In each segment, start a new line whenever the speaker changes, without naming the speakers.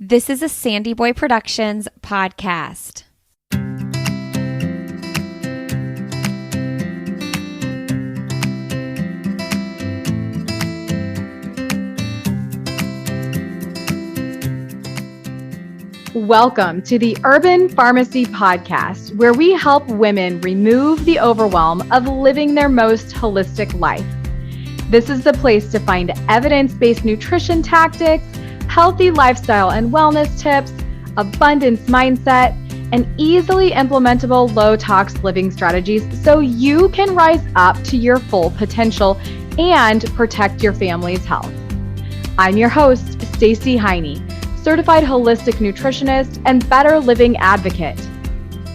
This is a Sandy Boy Productions podcast.
Welcome to the Urban Pharmacy Podcast, where we help women remove the overwhelm of living their most holistic life. This is the place to find evidence-based nutrition tactics, healthy lifestyle and wellness tips, abundance mindset, and easily implementable low-tox living strategies so you can rise up to your full potential and protect your family's health. I'm your host, Stacey Heine, certified holistic nutritionist and better living advocate.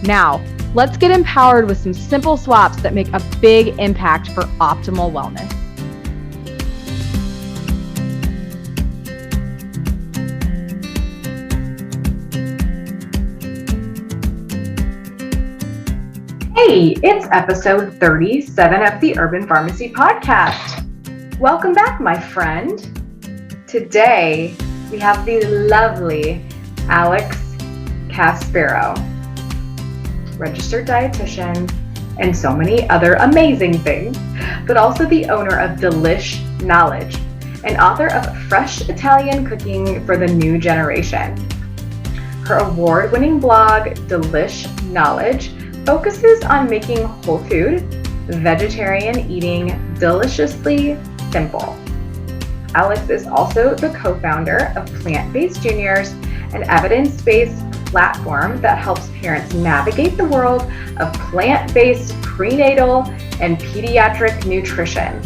Now, let's get empowered with some simple swaps that make a big impact for optimal wellness.
Hey, it's episode 37 of the Urban Pharmacy Podcast. Welcome back, my friend. Today, we have the lovely Alex Caspero, registered dietitian, and so many other amazing things, but also the owner of Delish Knowledge, and author of Fresh Italian Cooking for the New Generation. Her award-winning blog, Delish Knowledge, focuses on making whole food, vegetarian eating deliciously simple. Alex is also the co-founder of Plant-Based Juniors, an evidence-based platform that helps parents navigate the world of plant-based prenatal and pediatric nutrition.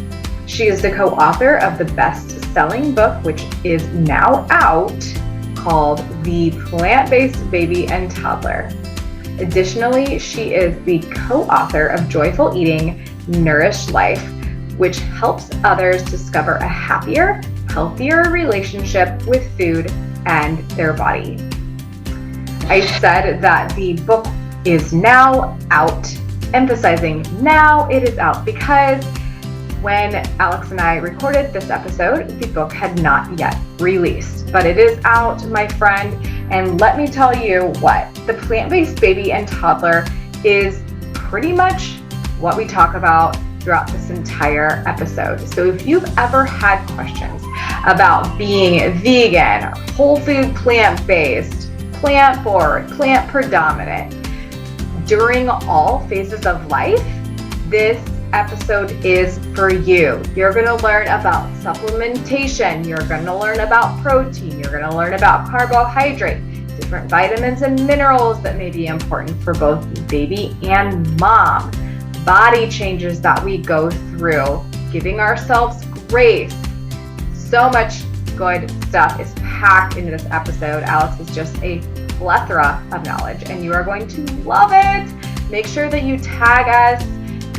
She is the co-author of the best-selling book, which is now out, called The Plant-Based Baby Toddler. Additionally, she is the co-author of Joyful Eating, Nourished Life, which helps others discover a happier, healthier relationship with food and their body. I said that the book is now out, emphasizing now it is out, because when Alex and I recorded this episode, the book had not yet released, but it is out, my friend. And let me tell you what, the Plant-Based Baby and Toddler is pretty much what we talk about throughout this entire episode. So if you've ever had questions about being vegan, whole food plant-based, plant-forward, plant predominant, during all phases of life, this episode is for you. You're going to learn about supplementation. You're going to learn about protein. You're going to learn about carbohydrate, different vitamins and minerals that may be important for both baby and mom, body changes that we go through, giving ourselves grace. So much good stuff is packed into this episode. Alex is just a plethora of knowledge, and you are going to love it. Make sure that you tag us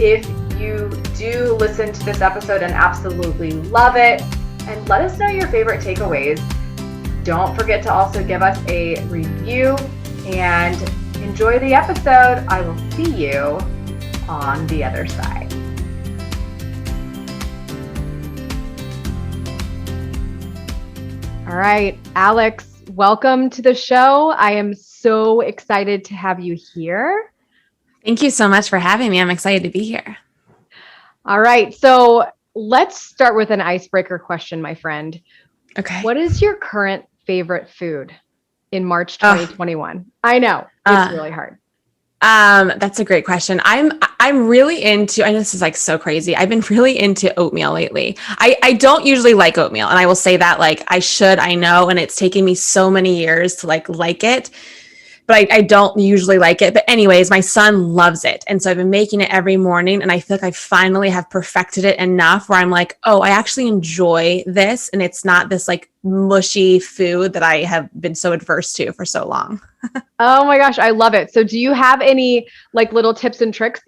if you do listen to this episode and absolutely love it, and let us know your favorite takeaways. Don't forget to also give us a review and enjoy the episode. I will see you on the other side.
All right, Alex, welcome to the show. I am so excited to have you here.
Thank you so much for having me. I'm excited to be here.
All right, so let's start with an icebreaker question, my friend.
Okay.
What is your current favorite food in March 2021? I know, it's really hard.
That's a great question. I'm really into, I know this is like so crazy. I've been really into oatmeal lately. I don't usually like oatmeal, and I will say that like I know, and it's taken me so many years to like it, but I don't usually like it. But anyways, my son loves it. And so I've been making it every morning, and I feel like I finally have perfected it enough where I'm like, oh, I actually enjoy this. And it's not this like mushy food that I have been so adverse to for so long.
Oh my gosh, I love it. So do you have any like little tips and tricks?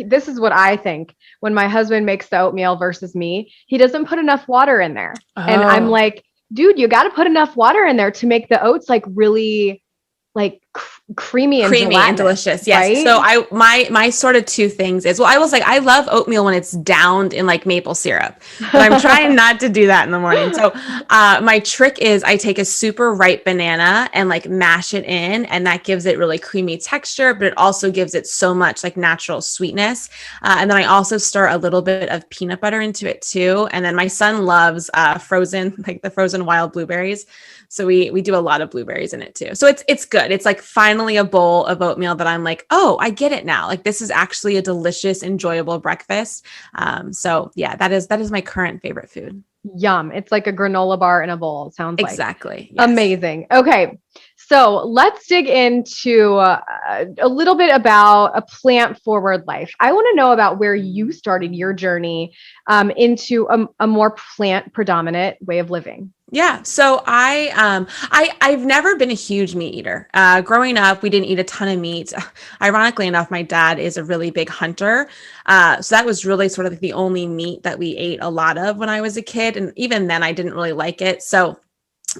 This is what I think. When my husband makes the oatmeal versus me, he doesn't put enough water in there. Oh. And I'm like, dude, you got to put enough water in there to make the oats like really like creamy and
delicious. Yes.
right?
So my sort of two things is, well, I was like, I love oatmeal when it's downed in like maple syrup, but I'm trying not to do that in the morning. So my trick is I take a super ripe banana and like mash it in, and that gives it really creamy texture, but it also gives it so much like natural sweetness. And then I also stir a little bit of peanut butter into it too. And then my son loves frozen, like the frozen wild blueberries. So we do a lot of blueberries in it too. So it's good. It's like finally a bowl of oatmeal that I'm like, oh, I get it now. Like this is actually a delicious, enjoyable breakfast. So yeah, that is my current favorite food.
Yum. It's like a granola bar in a bowl. It sounds like.
Exactly. Yes.
Amazing. Okay. So let's dig into a little bit about a plant-forward life. I want to know about where you started your journey into a more plant-predominant way of living.
Yeah. So I've never been a huge meat eater. Growing up, we didn't eat a ton of meat. Ironically enough, my dad is a really big hunter. So that was really sort of the only meat that we ate a lot of when I was a kid. And even then I didn't really like it. So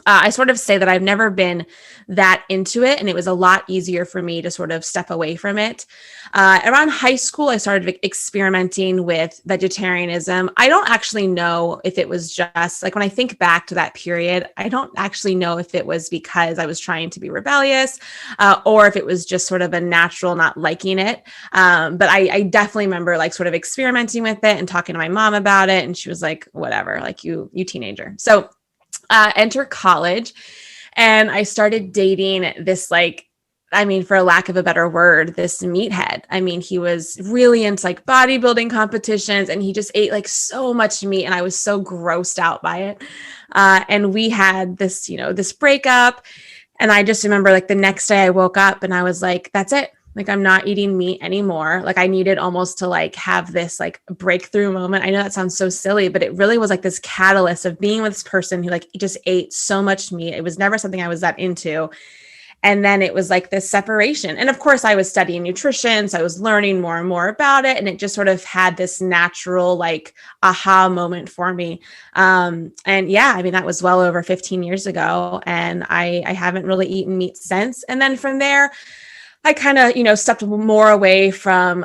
I sort of say that I've never been that into it, and it was a lot easier for me to sort of step away from it. Around high school, I started experimenting with vegetarianism. I don't actually know if it was just like when I think back to that period, I don't actually know if it was because I was trying to be rebellious or if it was just sort of a natural not liking it. But I definitely remember like sort of experimenting with it and talking to my mom about it. And she was like, whatever, like you teenager. So enter college, and I started dating this, like, I mean, for lack of a better word, this meathead. I mean, he was really into like bodybuilding competitions, and he just ate like so much meat, and I was so grossed out by it. And we had this, this breakup, and I just remember like the next day I woke up and I was like, that's it. Like, I'm not eating meat anymore. Like, I needed almost to like have this like breakthrough moment. I know that sounds so silly, but it really was like this catalyst of being with this person who like just ate so much meat. It was never something I was that into. And then it was like this separation. And of course I was studying nutrition, so I was learning more and more about it. And it just sort of had this natural like aha moment for me. And yeah, I mean, that was well over 15 years ago. And I haven't really eaten meat since. And then from there, I kind of, stepped more away from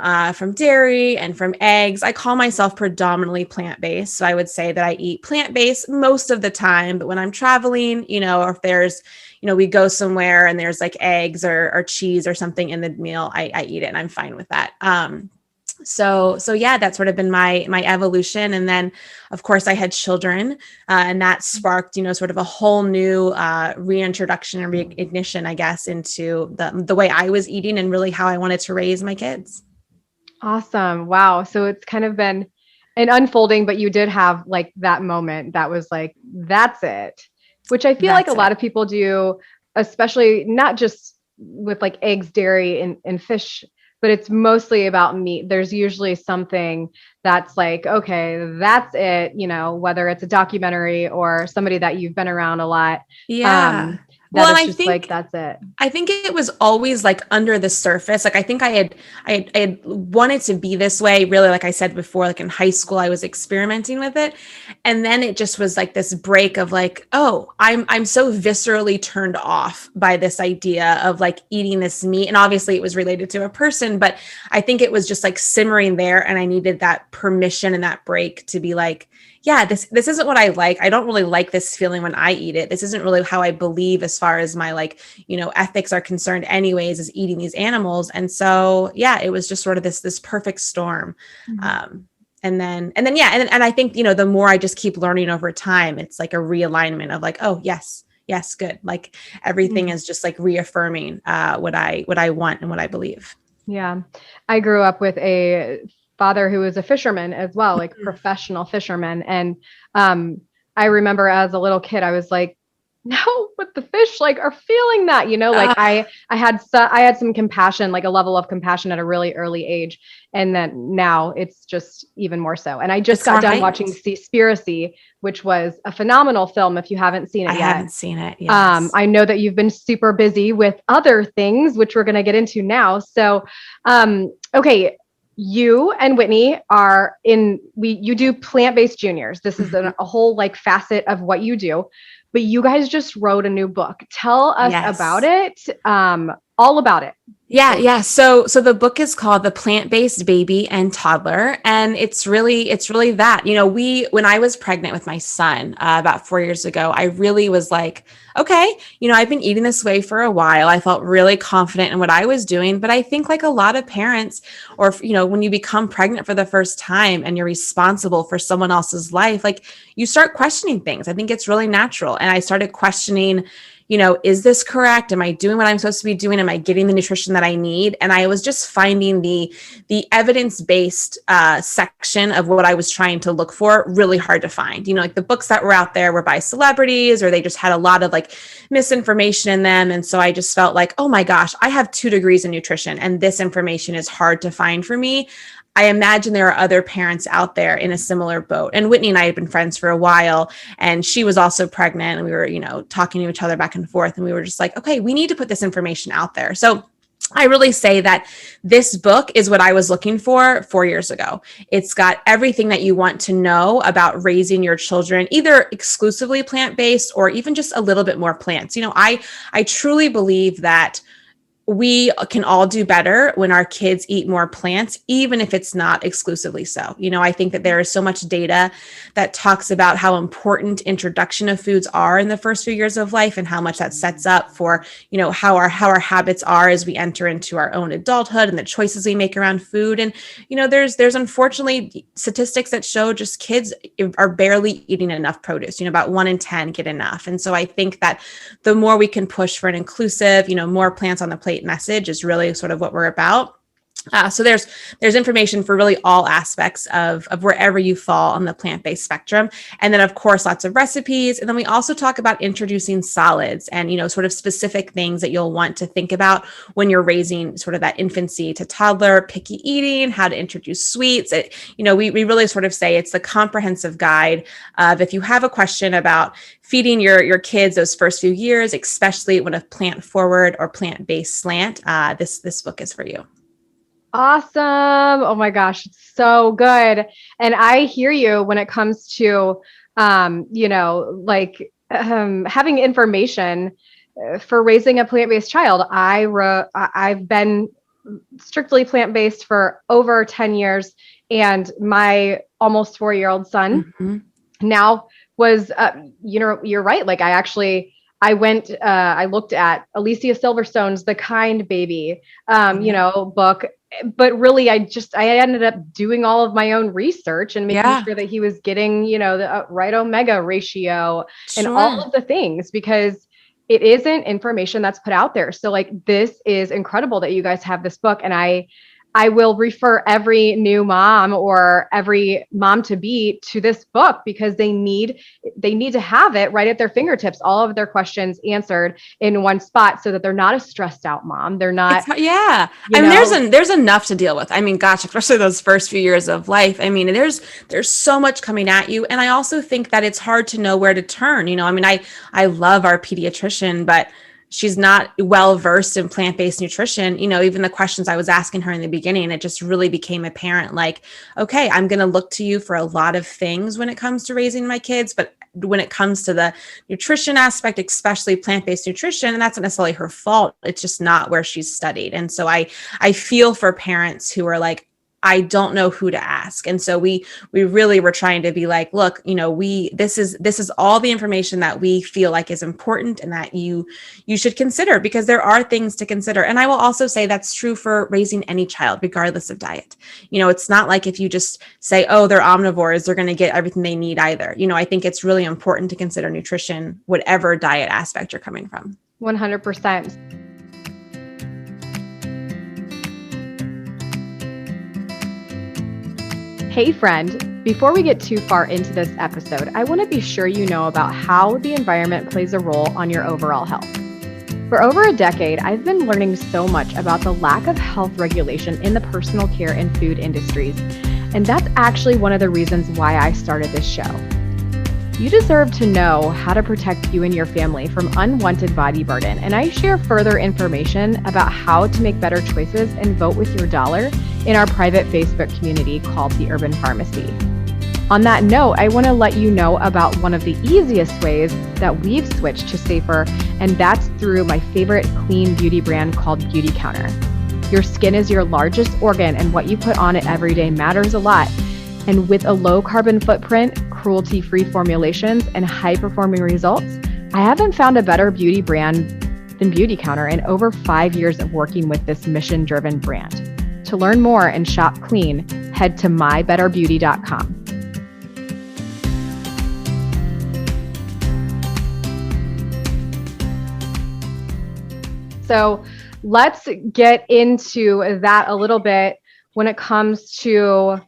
dairy and from eggs. I call myself predominantly plant-based. So I would say that I eat plant-based most of the time, but when I'm traveling, or if there's, we go somewhere and there's like eggs or cheese or something in the meal, I eat it and I'm fine with that. So yeah, that's sort of been my evolution. And then of course I had children, and that sparked, sort of a whole new reintroduction and reignition, I guess, into the way I was eating and really how I wanted to raise my kids.
Awesome. Wow. So it's kind of been an unfolding, but you did have like that moment that was like, that's it, which I feel like a lot of people do, especially not just with like eggs, dairy, and fish, but it's mostly about meat. There's usually something that's like, okay, that's it, whether it's a documentary or somebody that you've been around a lot.
Yeah.
Well, and I think like, that's it.
I think it was always like under the surface. Like, I think I had wanted to be this way, really. Like I said before, like in high school, I was experimenting with it. And then it just was like this break of like, oh, I'm so viscerally turned off by this idea of like eating this meat. And obviously it was related to a person, but I think it was just like simmering there. And I needed that permission and that break to be like, yeah, this isn't what I like. I don't really like this feeling when I eat it. This isn't really how I believe as far as my like, ethics are concerned anyways, is eating these animals. And so, yeah, it was just sort of this perfect storm. Mm-hmm. And then I think, the more I just keep learning over time, it's like a realignment of like, oh, yes, good. Like everything is just like reaffirming what I want and what I believe.
Yeah. I grew up with a father who was a fisherman as well, like professional fisherman. And I remember as a little kid, I was like, no, but the fish like are feeling that, like I had some compassion, like a level of compassion at a really early age. And then now it's just even more so. And I just got done watching Seaspiracy, which was a phenomenal film. If you haven't seen it yet. I
haven't seen it. Yes.
I know that you've been super busy with other things, which we're going to get into now. So, okay. You and Whitney you do plant-based juniors. This is a whole like facet of what you do, but you guys just wrote a new book. Tell us about it. all about it.
Yeah. So the book is called The Plant-Based Baby and Toddler. And it's really that, when I was pregnant with my son about 4 years ago, I really was like, okay, I've been eating this way for a while. I felt really confident in what I was doing. But I think like a lot of parents, or, when you become pregnant for the first time and you're responsible for someone else's life, like you start questioning things. I think it's really natural. And I started questioning, is this correct? Am I doing what I'm supposed to be doing? Am I getting the nutrition that I need? And I was just finding the evidence-based section of what I was trying to look for really hard to find. Like the books that were out there were by celebrities, or they just had a lot of like misinformation in them. And so I just felt like, oh my gosh, I have 2 degrees in nutrition and this information is hard to find for me. I imagine there are other parents out there in a similar boat. And Whitney and I had been friends for a while, and she was also pregnant, and we were, talking to each other back and forth. And we were just like, okay, we need to put this information out there. So I really say that this book is what I was looking for 4 years ago. It's got everything that you want to know about raising your children, either exclusively plant-based or even just a little bit more plants. I truly believe that we can all do better when our kids eat more plants, even if it's not exclusively so. I think that there is so much data that talks about how important introduction of foods are in the first few years of life, and how much that sets up for, how our habits are as we enter into our own adulthood and the choices we make around food. And, there's unfortunately statistics that show just kids are barely eating enough produce. About 1 in 10 get enough. And so I think that the more we can push for an inclusive, more plants on the plate message is really sort of what we're about. So there's information for really all aspects of wherever you fall on the plant-based spectrum. And then of course, lots of recipes. And then we also talk about introducing solids and, sort of specific things that you'll want to think about when you're raising sort of that infancy to toddler, picky eating, how to introduce sweets. We really sort of say it's the comprehensive guide of if you have a question about feeding your kids those first few years, especially with a plant forward or plant-based slant, this book is for you.
Awesome. Oh my gosh. It's so good. And I hear you when it comes to, having information for raising a plant-based child. I've been strictly plant-based for over 10 years, and my almost 4-year-old son now was, you're right. Like I looked at Alicia Silverstone's The Kind Baby, book, but really I ended up doing all of my own research and making sure that he was getting, the right omega ratio and all of the things, because it isn't information that's put out there. So like, this is incredible that you guys have this book. And I will refer every new mom or every mom to be to this book, because they need to have it right at their fingertips, all of their questions answered in one spot, so that they're not a stressed out mom. They're not.
There's enough to deal with. I mean, gosh, especially those first few years of life. I mean, there's so much coming at you. And I also think that it's hard to know where to turn. I love our pediatrician, but she's not well-versed in plant-based nutrition. Even the questions I was asking her in the beginning, it just really became apparent, like, okay, I'm going to look to you for a lot of things when it comes to raising my kids. But when it comes to the nutrition aspect, especially plant-based nutrition, and that's not necessarily her fault, it's just not where she's studied. And so I feel for parents who are like, I don't know who to ask. And so we really were trying to be like, look, this is all the information that we feel like is important and that you should consider, because there are things to consider. And I will also say that's true for raising any child, regardless of diet. It's not like if you just say, oh, they're omnivores, they're going to get everything they need either. I think it's really important to consider nutrition, whatever diet aspect you're coming from.
100%. Hey friend, before we get too far into this episode, I want to be sure you know about how the environment plays a role on your overall health. For over a decade, I've been learning so much about the lack of health regulation in the personal care and food industries, and that's actually one of the reasons why I started this show. You deserve to know how to protect you and your family from unwanted body burden, and I share further information about how to make better choices and vote with your dollar in our private Facebook community called The Urban Pharmacy. On that note, I want to let you know about one of the easiest ways that we've switched to safer, and that's through my favorite clean beauty brand called Beauty Counter. Your skin is your largest organ, and what you put on it every day matters a lot. And with a low carbon footprint, cruelty-free formulations, and high-performing results, I haven't found a better beauty brand than Beauty Counter in over 5 years of working with this mission-driven brand. To learn more and shop clean, head to mybetterbeauty.com. So let's get into that a little bit when it comes to,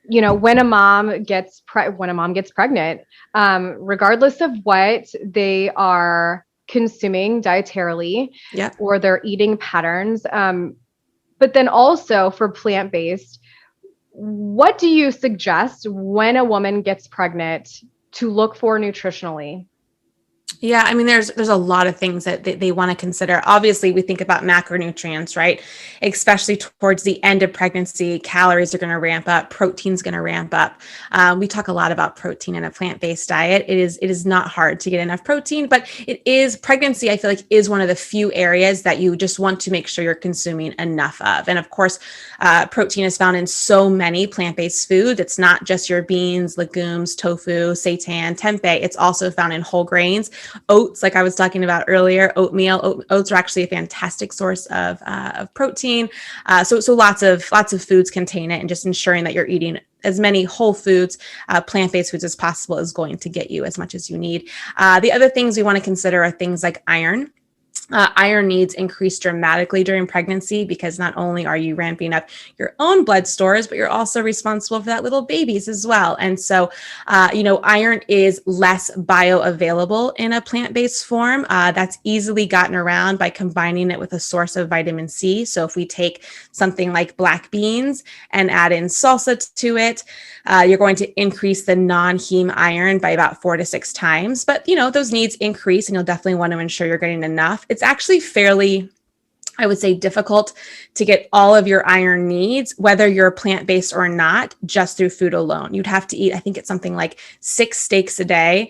when a mom gets pregnant, regardless of what they are consuming dietarily or their eating patterns. But then also for plant-based, what do you suggest when a woman gets pregnant to look for nutritionally?
Yeah, I mean, there's a lot of things that they want to consider. Obviously, we think about macronutrients, right? Especially towards the end of pregnancy, calories are going to ramp up, protein's going to ramp up. We talk a lot about protein in a plant-based diet. It is not hard to get enough protein, but pregnancy, I feel like, is one of the few areas that you just want to make sure you're consuming enough of. And of course, protein is found in so many plant-based foods. It's not just your beans, legumes, tofu, seitan, tempeh. It's also found in whole grains. Oats, like I was talking about earlier, oatmeal. Oats are actually a fantastic source of protein. So lots of foods contain it, and just ensuring that you're eating as many whole foods, plant-based foods as possible is going to get you as much as you need. The other things we want to consider are things like iron. Iron needs increase dramatically during pregnancy because not only are you ramping up your own blood stores, but you're also responsible for that little baby's as well. And so, iron is less bioavailable in a plant-based form. That's easily gotten around by combining it with a source of vitamin C. So if we take something like black beans and add in salsa to it, you're going to increase the non-heme iron by about 4 to 6 times. But, those needs increase, and you'll definitely want to ensure you're getting enough. It's actually fairly, I would say, difficult to get all of your iron needs, whether you're plant-based or not, just through food alone. You'd have to eat, I think it's something like 6 steaks a day,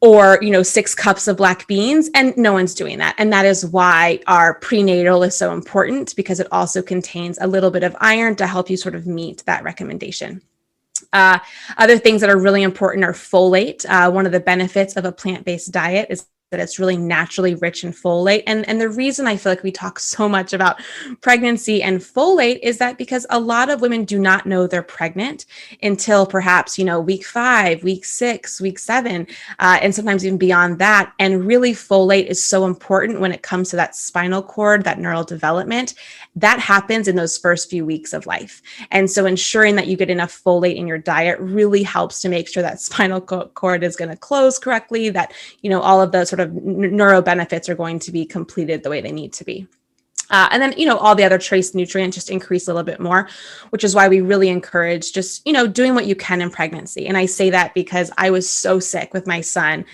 or 6 cups of black beans, and no one's doing that. And that is why our prenatal is so important, because it also contains a little bit of iron to help you sort of meet that recommendation. Other things that are really important are folate. One of the benefits of a plant-based diet is that it's really naturally rich in folate. And the reason I feel like we talk so much about pregnancy and folate is that because a lot of women do not know they're pregnant until perhaps, week 5, week 6, week 7, and sometimes even beyond that. And really, folate is so important when it comes to that spinal cord, that neural development. That happens in those first few weeks of life. And so ensuring that you get enough folate in your diet really helps to make sure that spinal cord is going to close correctly, that, all of the sort of neuro benefits are going to be completed the way they need to be. And then, all the other trace nutrients just increase a little bit more, which is why we really encourage just, doing what you can in pregnancy. And I say that because I was so sick with my son.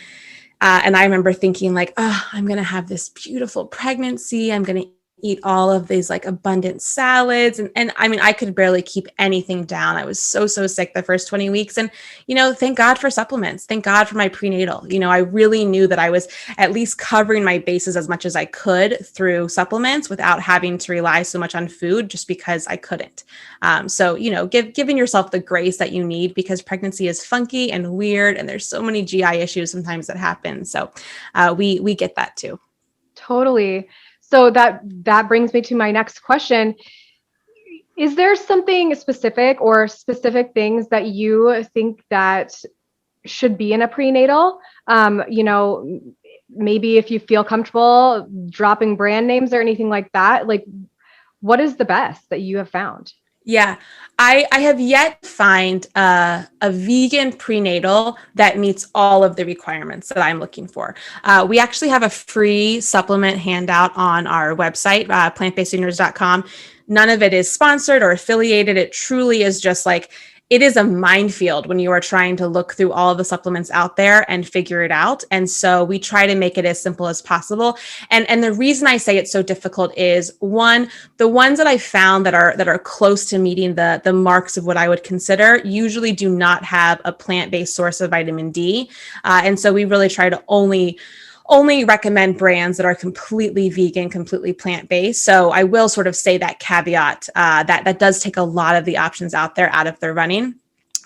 And I remember thinking like, I'm going to have this beautiful pregnancy. I'm going to eat all of these like abundant salads. And I mean, I could barely keep anything down. I was so sick the first 20 weeks. And, thank God for supplements. Thank God for my prenatal. I really knew that I was at least covering my bases as much as I could through supplements without having to rely so much on food just because I couldn't. Giving yourself the grace that you need, because pregnancy is funky and weird. And there's so many GI issues sometimes that happen. So we get that too.
Totally. So that brings me to my next question. Is there something specific or specific things that you think that should be in a prenatal? Maybe if you feel comfortable dropping brand names or anything like that, like what is the best that you have found?
Yeah, I have yet to find a vegan prenatal that meets all of the requirements that I'm looking for. We actually have a free supplement handout on our website, plantbaseddinners.com. None of it is sponsored or affiliated. It truly is just like it is a minefield when you are trying to look through all of the supplements out there and figure it out. And so we try to make it as simple as possible. And the reason I say it's so difficult is, one, the ones that I found that are close to meeting the marks of what I would consider usually do not have a plant-based source of vitamin D. And so we really try to only recommend brands that are completely vegan, completely plant-based. So I will sort of say that caveat that does take a lot of the options out there out of the running.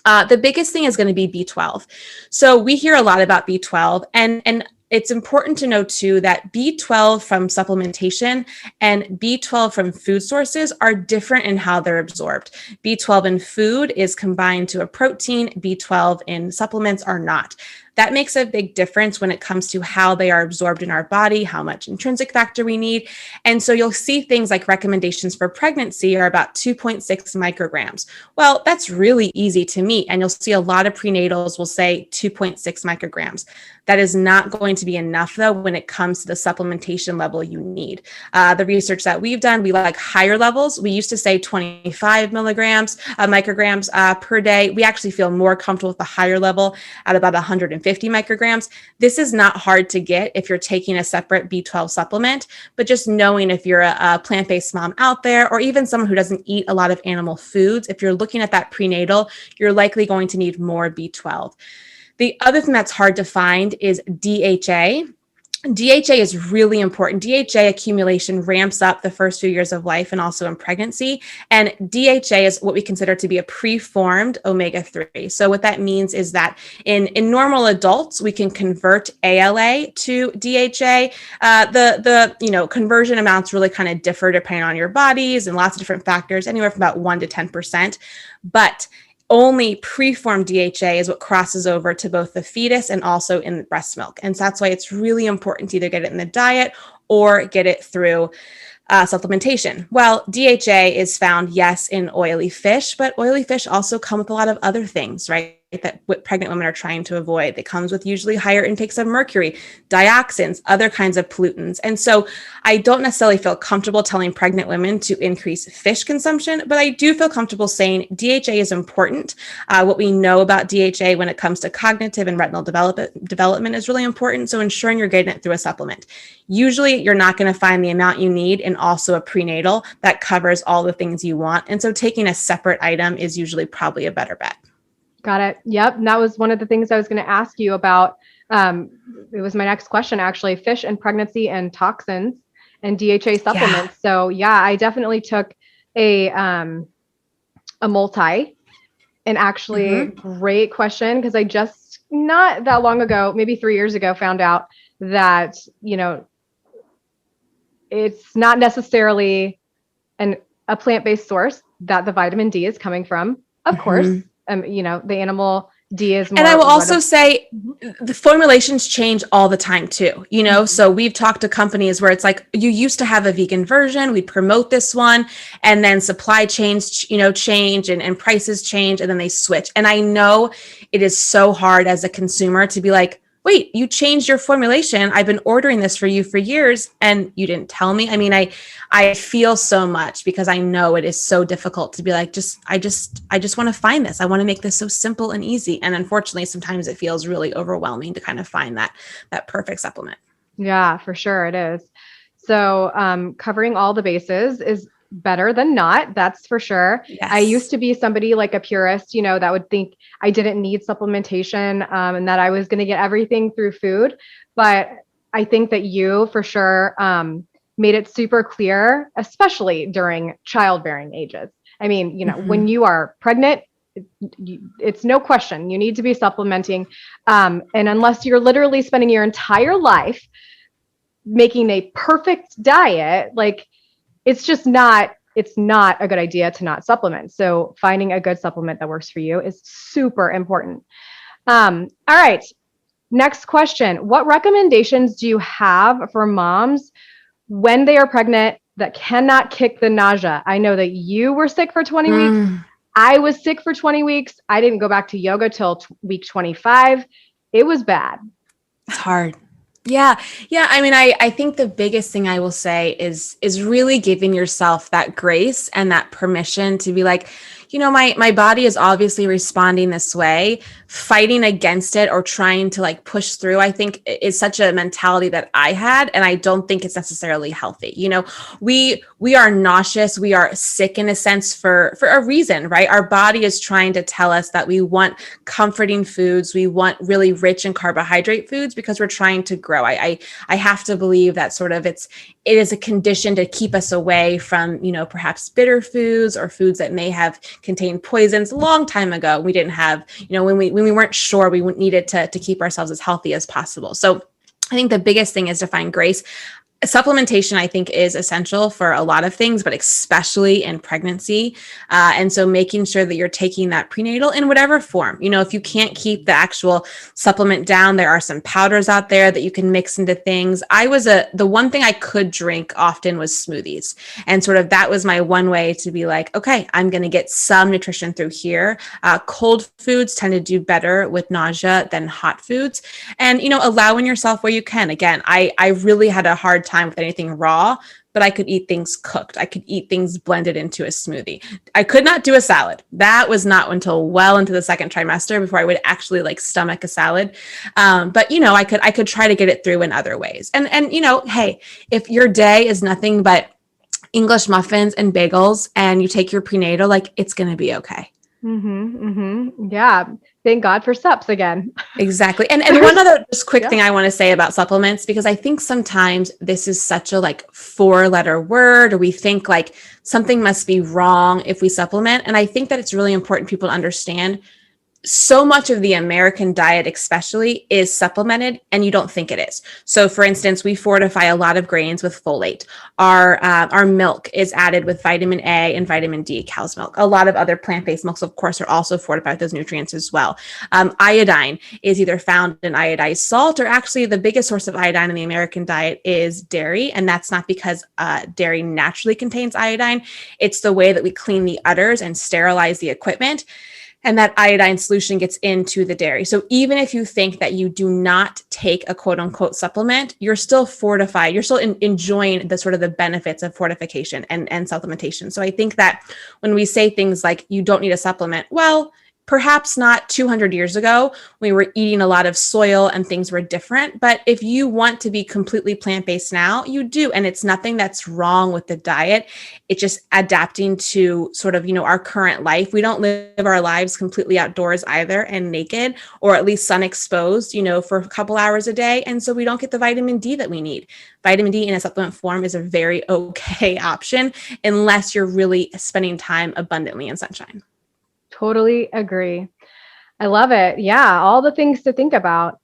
The biggest thing is going to be B12. So we hear a lot about B12, and it's important to know too that B12 from supplementation and B12 from food sources are different in how they're absorbed. B12 in food is combined to a protein, B12 in supplements are not. That makes a big difference when it comes to how they are absorbed in our body, how much intrinsic factor we need. And so you'll see things like recommendations for pregnancy are about 2.6 micrograms. Well, that's really easy to meet. And you'll see a lot of prenatals will say 2.6 micrograms. That is not going to be enough, though, when it comes to the supplementation level you need. The research that we've done, we like higher levels. We used to say 25 micrograms per day. We actually feel more comfortable with the higher level at about 150 micrograms. This is not hard to get if you're taking a separate B12 supplement, but just knowing if you're a plant-based mom out there, or even someone who doesn't eat a lot of animal foods, if you're looking at that prenatal, you're likely going to need more B12. The other thing that's hard to find is DHA. DHA is really important. DHA accumulation ramps up the first few years of life and also in pregnancy. And DHA is what we consider to be a preformed omega-3. So what that means is that in normal adults, we can convert ALA to DHA. The conversion amounts really kind of differ depending on your bodies and lots of different factors, anywhere from about 1 to 10%. But only preformed DHA is what crosses over to both the fetus and also in the breast milk. And so that's why it's really important to either get it in the diet or get it through supplementation. Well, DHA is found, yes, in oily fish, but oily fish also come with a lot of other things, right? That what pregnant women are trying to avoid. It comes with usually higher intakes of mercury, dioxins, other kinds of pollutants. And so I don't necessarily feel comfortable telling pregnant women to increase fish consumption, but I do feel comfortable saying DHA is important. What we know about DHA when it comes to cognitive and retinal development is really important. So ensuring you're getting it through a supplement. Usually you're not going to find the amount you need in also a prenatal that covers all the things you want. And so taking a separate item is usually probably a better bet.
Got it. Yep. And that was one of the things I was going to ask you about. It was my next question, actually, fish and pregnancy and toxins and DHA supplements. Yeah. So yeah, I definitely took a multi, and actually great question. Cause I just not that long ago, maybe 3 years ago, found out that, it's not necessarily a plant-based source that the vitamin D is coming from, of course. The animal D is more. And
I will also say the formulations change all the time too, so we've talked to companies where it's like, you used to have a vegan version, we promote this one, and then supply chains, change and prices change, and then they switch. And I know it is so hard as a consumer to be like, wait, you changed your formulation. I've been ordering this for you for years and you didn't tell me. I mean, I feel so much because I know it is so difficult to be like, I just want to find this. I want to make this so simple and easy. And unfortunately, sometimes it feels really overwhelming to kind of find that perfect supplement. Yeah,
for sure it is. So covering all the bases is better than not. That's for sure. Yes. I used to be somebody like a purist, that would think I didn't need supplementation and that I was going to get everything through food. But I think that you for sure made it super clear, especially during childbearing ages. I mean, when you are pregnant, it's no question you need to be supplementing. And unless you're literally spending your entire life making a perfect diet, like it's not a good idea to not supplement. So finding a good supplement that works for you is super important. All right. Next question. What recommendations do you have for moms when they are pregnant that cannot kick the nausea? I know that you were sick for 20 weeks. I was sick for 20 weeks. I didn't go back to yoga till week 25. It was bad.
It's hard. Yeah. I mean, I think the biggest thing I will say is really giving yourself that grace and that permission to be like, my body is obviously responding this way. Fighting against it or trying to like push through, I think is such a mentality that I had. And I don't think it's necessarily healthy. We are nauseous. We are sick in a sense for a reason, right? Our body is trying to tell us that we want comforting foods. We want really rich in carbohydrate foods because we're trying to grow. I have to believe that sort of it is a condition to keep us away from, perhaps bitter foods or foods that may have contained poisons. A long time ago, we didn't have, when we weren't sure, we needed to keep ourselves as healthy as possible. So I think the biggest thing is to find grace. Supplementation, I think, is essential for a lot of things, but especially in pregnancy. And so making sure that you're taking that prenatal in whatever form. If you can't keep the actual supplement down, there are some powders out there that you can mix into things. The one thing I could drink often was smoothies. And sort of that was my one way to be like, okay, I'm going to get some nutrition through here. Cold foods tend to do better with nausea than hot foods. And, allowing yourself where you can. Again, I really had a hard time with anything raw, but I could eat things cooked. I could eat things blended into a smoothie. I could not do a salad. That was not until well into the second trimester before I would actually like stomach a salad. But I could try to get it through in other ways. And hey, if your day is nothing but English muffins and bagels and you take your prenatal, like it's going to be okay.
Yeah. Thank God for steps again.
Exactly. And one other just quick thing I want to say about supplements, because I think sometimes this is such a like 4-letter word, or we think like something must be wrong if we supplement. And I think that it's really important for people to understand so much of the American diet especially is supplemented and you don't think it is. So for instance, we fortify a lot of grains with folate. Our milk is added with vitamin A and vitamin D, cow's milk. A lot of other plant-based milks, of course, are also fortified with those nutrients as well. Iodine is either found in iodized salt, or actually the biggest source of iodine in the American diet is dairy. And that's not because dairy naturally contains iodine. It's the way that we clean the udders and sterilize the equipment. And that iodine solution gets into the dairy. So even if you think that you do not take a quote unquote supplement, you're still fortified. You're still enjoying the sort of the benefits of fortification and supplementation. So I think that when we say things like you don't need a supplement, well, perhaps not 200 years ago, we were eating a lot of soil and things were different. But if you want to be completely plant-based now, you do. And it's nothing that's wrong with the diet. It's just adapting to sort of, our current life. We don't live our lives completely outdoors either and naked, or at least sun exposed, for a couple hours a day. And so we don't get the vitamin D that we need. Vitamin D in a supplement form is a very okay option unless you're really spending time abundantly in sunshine.
Totally agree. I love it. Yeah. All the things to think about.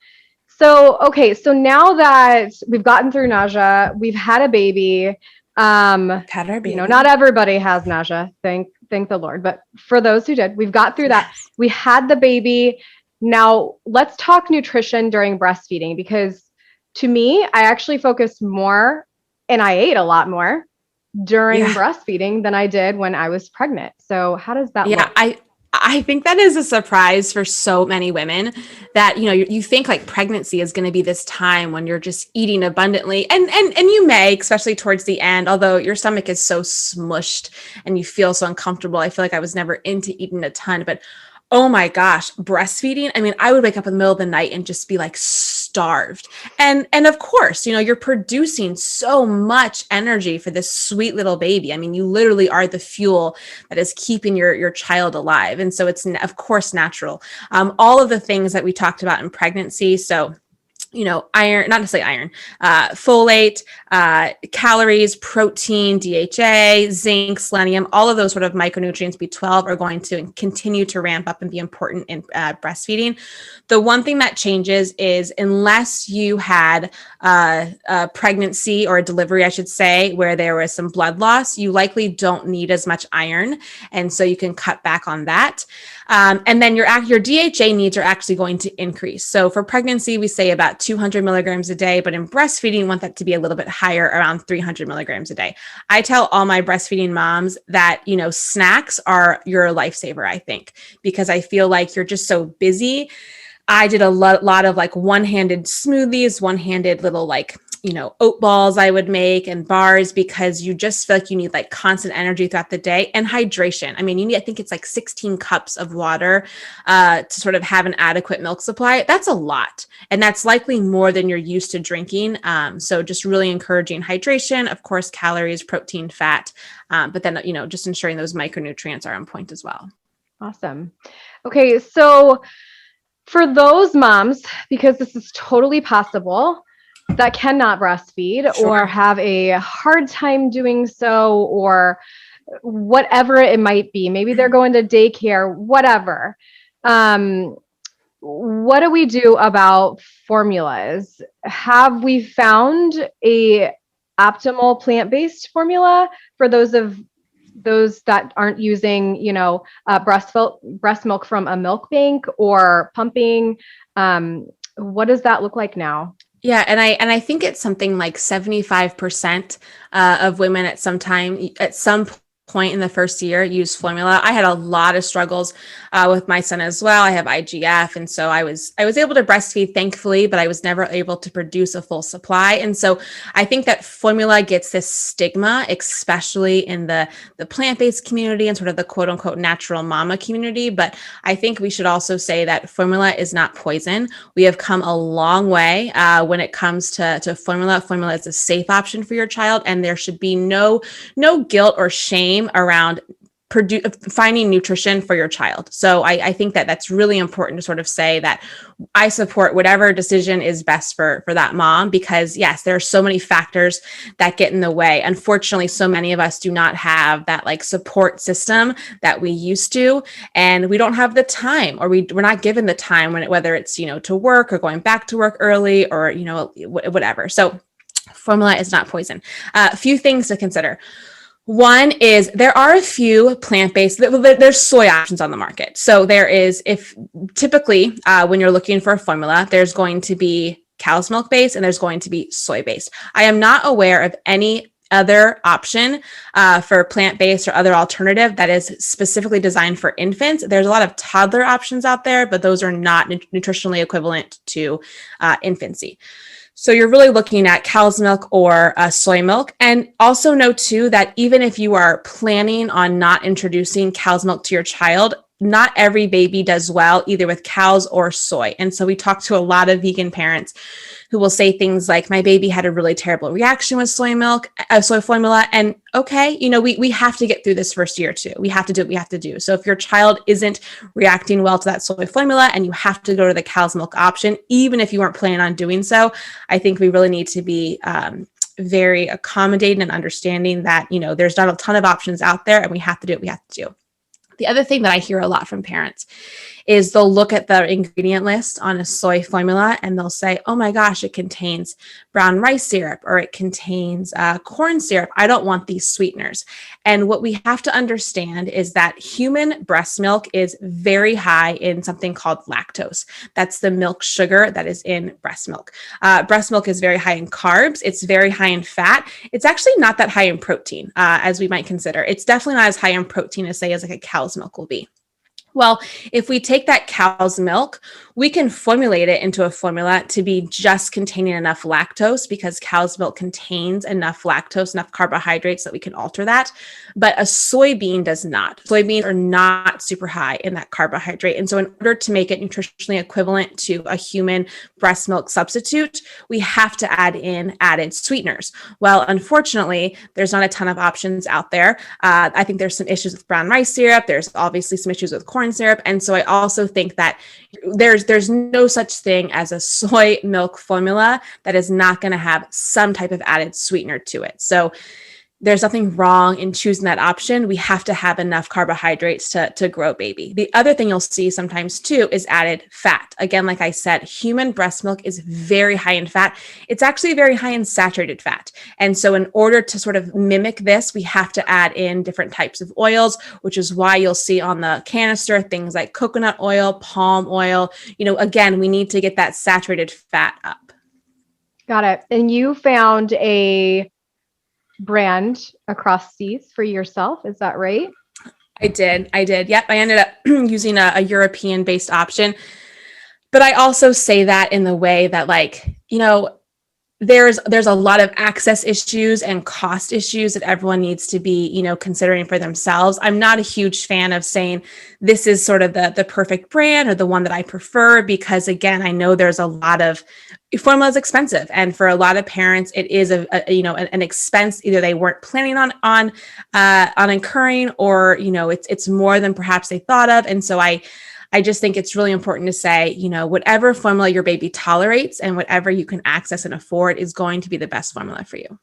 So, okay. So now that we've gotten through nausea, we've had a baby.
Had our baby.
Not everybody has nausea. Thank the Lord. But for those who did, we've got through that. We had the baby. Now let's talk nutrition during breastfeeding, because to me, I actually focused more and I ate a lot more during breastfeeding than I did when I was pregnant. So how does that look?
I think that is a surprise for so many women that, you think like pregnancy is going to be this time when you're just eating abundantly, and you may, especially towards the end, although your stomach is so smushed and you feel so uncomfortable. I feel like I was never into eating a ton, but oh my gosh, breastfeeding. I mean, I would wake up in the middle of the night and just be like starved. And of course, you're producing so much energy for this sweet little baby. I mean, you literally are the fuel that is keeping your child alive. And so it's of course natural. All of the things that we talked about in pregnancy. So iron, not necessarily iron, folate, calories, protein, DHA, zinc, selenium, all of those sort of micronutrients, B12, are going to continue to ramp up and be important in breastfeeding. The one thing that changes is unless you had a pregnancy or a delivery, I should say, where there was some blood loss, you likely don't need as much iron. And so you can cut back on that. And then your DHA needs are actually going to increase. So for pregnancy, we say about 200 milligrams a day, but in breastfeeding, you want that to be a little bit higher, around 300 milligrams a day. I tell all my breastfeeding moms that, snacks are your lifesaver, I think, because I feel like you're just so busy. I did a lot of like one-handed smoothies, one-handed little like, oat balls I would make and bars, because you just feel like you need like constant energy throughout the day, and hydration. I mean, I think it's like 16 cups of water to sort of have an adequate milk supply. That's a lot. And that's likely more than you're used to drinking. So just really encouraging hydration, of course, calories, protein, fat, but then, just ensuring those micronutrients are on point as well.
Awesome. Okay. So for those moms, because this is totally possible, that cannot breastfeed or have a hard time doing so, or whatever it might be, maybe they're going to daycare, whatever. What do we do about formulas? Have we found a optimal plant-based formula for those that aren't using, breast milk from a milk bank or pumping? What does that look like now?
Yeah. And I think it's something like 75% of women at some point in the first year use formula. I had a lot of struggles with my son as well. I have IGF. And so I was able to breastfeed, thankfully, but I was never able to produce a full supply. And so I think that formula gets this stigma, especially in the plant-based community and sort of the quote unquote natural mama community. But I think we should also say that formula is not poison. We have come a long way when it comes to formula. Formula is a safe option for your child, and there should be no guilt or shame around finding nutrition for your child. So I think that that's really important to sort of say that I support whatever decision is best for that mom, because yes, there are so many factors that get in the way. Unfortunately, so many of us do not have that like support system that we used to, and we don't have the time, or we're not given the time whether it's, to work or going back to work early or, whatever. So formula is not poison. A few things to consider. One is there are a few plant-based, there's soy options on the market. So there is, typically when you're looking for a formula, there's going to be cow's milk based and there's going to be soy based. I am not aware of any other option for plant-based or other alternative that is specifically designed for infants. There's a lot of toddler options out there, but those are not nutritionally equivalent to infancy. So you're really looking at cow's milk or soy milk. And also know too that even if you are planning on not introducing cow's milk to your child, not every baby does well either with cows or soy. And so we talk to a lot of vegan parents who will say things like, my baby had a really terrible reaction with soy formula. And okay, we have to get through this first year too. We have to do what we have to do. So if your child isn't reacting well to that soy formula and you have to go to the cow's milk option, even if you weren't planning on doing so, I think we really need to be very accommodating and understanding that, there's not a ton of options out there and we have to do what we have to do. The other thing that I hear a lot from parents is they'll look at the ingredient list on a soy formula and they'll say, oh my gosh, it contains brown rice syrup or it contains corn syrup. I don't want these sweeteners. And what we have to understand is that human breast milk is very high in something called lactose. That's the milk sugar that is in breast milk. Breast milk is very high in carbs. It's very high in fat. It's actually not that high in protein, as we might consider. It's definitely not as high in protein as like a cow's milk will be. Well, if we take that cow's milk, we can formulate it into a formula to be just containing enough lactose, because cow's milk contains enough lactose, enough carbohydrates that we can alter that. But a soybean does not. Soybeans are not super high in that carbohydrate. And so in order to make it nutritionally equivalent to a human breast milk substitute, we have to add in added sweeteners. Well, unfortunately, there's not a ton of options out there. I think there's some issues with brown rice syrup. There's obviously some issues with corn syrup. And so I also think that there's no such thing as a soy milk formula that is not going to have some type of added sweetener to it. So there's nothing wrong in choosing that option. We have to have enough carbohydrates to grow a baby. The other thing you'll see sometimes too is added fat. Again, like I said, human breast milk is very high in fat. It's actually very high in saturated fat. And so in order to sort of mimic this, we have to add in different types of oils, which is why you'll see on the canister things like coconut oil, palm oil. Again, we need to get that saturated fat up.
Got it. And you found a brand across seas for yourself. Is that right?
I did. Yep. I ended up using a European based option, but I also say that in the way that there's a lot of access issues and cost issues that everyone needs to be, considering for themselves. I'm not a huge fan of saying this is sort of the perfect brand or the one that I prefer, because again, I know there's a lot of formula is expensive. And for a lot of parents, it is an expense either they weren't planning on incurring, or, it's more than perhaps they thought of. And so I just think it's really important to say, whatever formula your baby tolerates and whatever you can access and afford is going to be the best formula for you.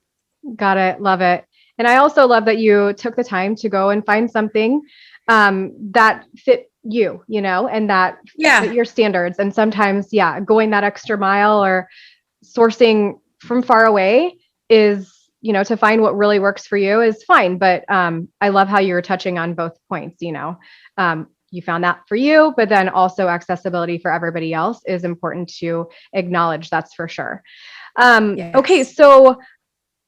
Got it. Love it. And I also love that you took the time to go and find something that fit you, and that fit your standards. And sometimes, going that extra mile or sourcing from far away is, to find what really works for you is fine. But I love how you were touching on both points, you found that for you, but then also accessibility for everybody else is important to acknowledge. That's for sure.
Yes.
Okay. So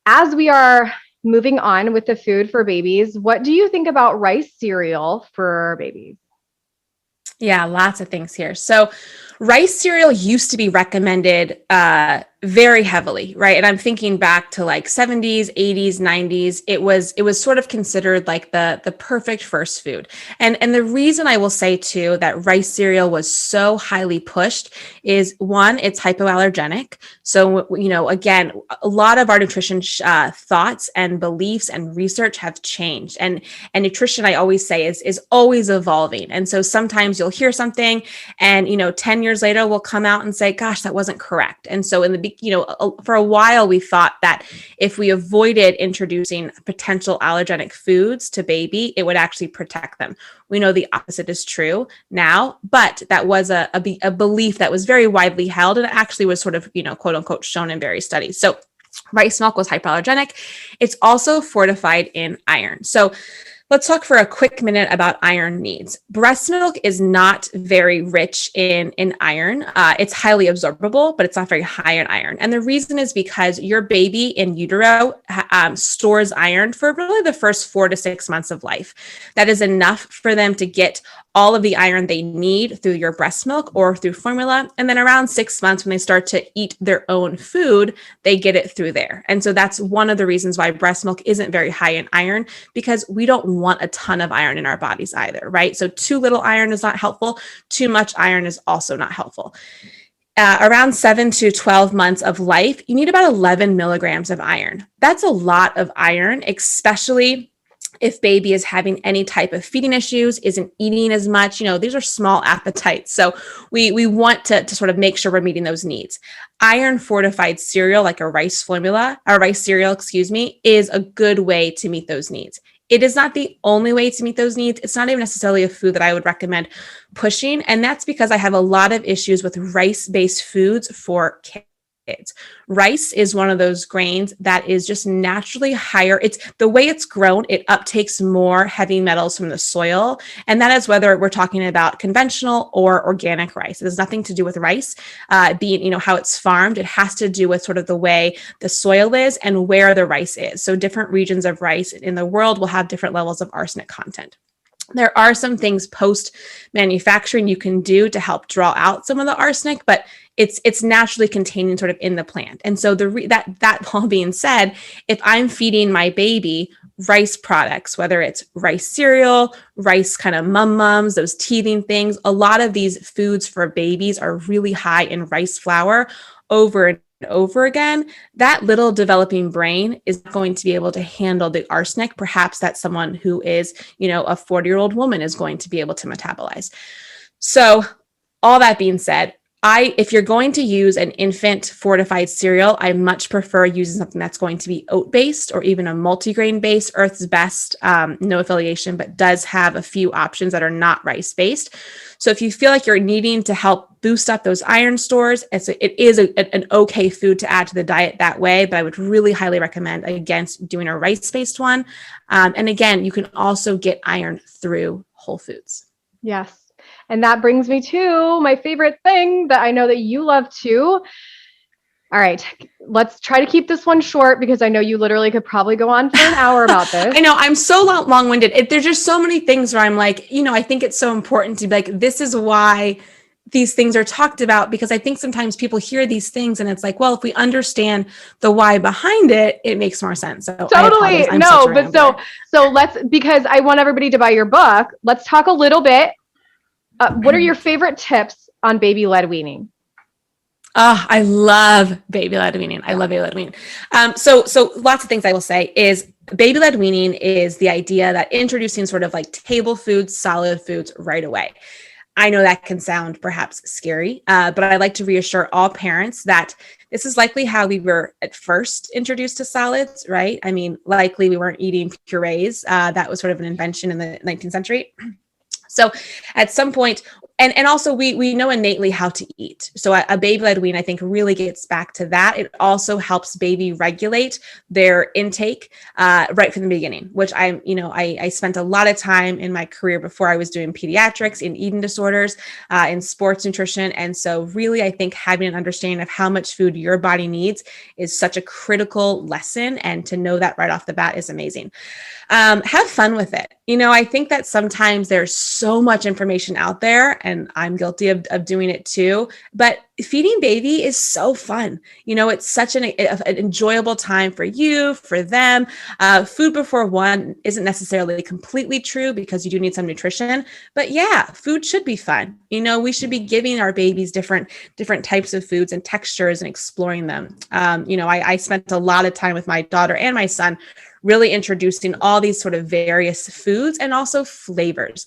as we are moving on with the food for babies, what do you think about rice cereal for babies?
Yeah, lots of things here. So rice cereal used to be recommended very heavily, right? And I'm thinking back to like 70s, 80s, 90s. It was sort of considered like the perfect first food. And the reason I will say too that rice cereal was so highly pushed is, one, it's hypoallergenic. So, again, a lot of our nutrition thoughts and beliefs and research have changed. And nutrition, I always say, is always evolving. And so sometimes you'll hear something and, 10 years later we'll come out and say, gosh, that wasn't correct. And so for a while, we thought that if we avoided introducing potential allergenic foods to baby, it would actually protect them. We know the opposite is true now, but that was a belief that was very widely held, and it actually was sort of, quote unquote, shown in various studies. So rice milk was hypoallergenic. It's also fortified in iron. So let's talk for a quick minute about iron needs. Breast milk is not very rich in iron. It's highly absorbable, but it's not very high in iron. And the reason is because your baby in utero stores iron for really the first 4 to 6 months of life. That is enough for them to get all of the iron they need through your breast milk or through formula. And then around 6 months, when they start to eat their own food, they get it through there. And so that's one of the reasons why breast milk isn't very high in iron, because we don't want a ton of iron in our bodies either, right? So too little iron is not helpful. Too much iron is also not helpful. Around 7 to 12 months of life, you need about 11 milligrams of iron. That's a lot of iron, especially if baby is having any type of feeding issues, isn't eating as much. These are small appetites. So we want to sort of make sure we're meeting those needs. Iron fortified cereal, like a rice cereal, is a good way to meet those needs. It is not the only way to meet those needs. It's not even necessarily a food that I would recommend pushing. And that's because I have a lot of issues with rice-based foods for kids. Rice is one of those grains that is just naturally higher. It's the way it's grown, it uptakes more heavy metals from the soil. And that is whether we're talking about conventional or organic rice. It has nothing to do with rice being, how it's farmed. It has to do with sort of the way the soil is and where the rice is. So different regions of rice in the world will have different levels of arsenic content. There are some things post-manufacturing you can do to help draw out some of the arsenic, but it's naturally contained sort of in the plant. And so that all being said, if I'm feeding my baby rice products, whether it's rice cereal, rice kind of mums, those teething things, a lot of these foods for babies are really high in rice flour over and over again, that little developing brain is going to be able to handle the arsenic. Perhaps that someone who is, a 40-year-old woman is going to be able to metabolize. So all that being said, if you're going to use an infant fortified cereal, I much prefer using something that's going to be oat-based or even a multigrain based. Earth's Best, no affiliation, but does have a few options that are not rice-based. So if you feel like you're needing to help boost up those iron stores, it is an okay food to add to the diet that way, but I would really highly recommend against doing a rice-based one. And again, you can also get iron through whole foods.
Yes. And that brings me to my favorite thing that I know that you love too. All right, let's try to keep this one short because I know you literally could probably go on for an hour about this.
I know, I'm so long-winded. There's just so many things where I'm like, I think it's so important to be like, this is why these things are talked about, because I think sometimes people hear these things and it's like, well, if we understand the why behind it, it makes more sense. So
Totally. No, but so let's, because I want everybody to buy your book. Let's talk a little bit. What are your favorite tips on baby-led weaning?
Oh, I love baby-led weaning. I love baby-led weaning. So lots of things I will say is baby-led weaning is the idea that introducing sort of like table foods, solid foods right away. I know that can sound perhaps scary, but I like to reassure all parents that this is likely how we were at first introduced to solids, right? I mean, likely we weren't eating purees. That was sort of an invention in the 19th century. So at some point, and also we know innately how to eat. So a baby-led wean, I think, really gets back to that. It also helps baby regulate their intake right from the beginning, which I spent a lot of time in my career before I was doing pediatrics, in eating disorders, in sports nutrition. And so really, I think having an understanding of how much food your body needs is such a critical lesson. And to know that right off the bat is amazing. Have fun with it. I think that sometimes there's so much information out there, and I'm guilty of doing it too, but feeding baby is so fun. It's such an enjoyable time for you, for them. Food before one isn't necessarily completely true, because you do need some nutrition, but yeah, food should be fun. We should be giving our babies different types of foods and textures and exploring them. I spent a lot of time with my daughter and my son really introducing all these sort of various foods and also flavors.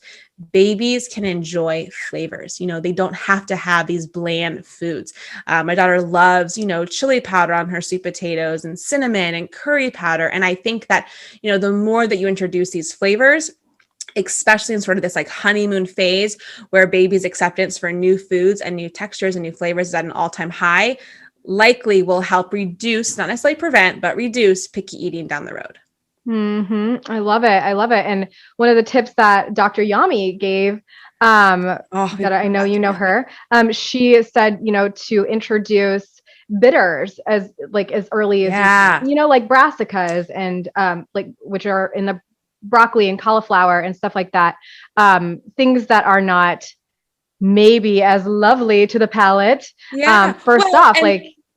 Babies can enjoy flavors. They don't have to have these bland foods. My daughter loves, chili powder on her sweet potatoes and cinnamon and curry powder. And I think that, the more that you introduce these flavors, especially in sort of this like honeymoon phase where baby's acceptance for new foods and new textures and new flavors is at an all-time high, likely will help reduce, not necessarily prevent, but reduce picky eating down the road.
I love it. And one of the tips that Dr. Yami gave, that I know you know her, she said, to introduce bitters as early as, like brassicas and which are in the broccoli and cauliflower and stuff like that. Things that are not maybe as lovely to the palate.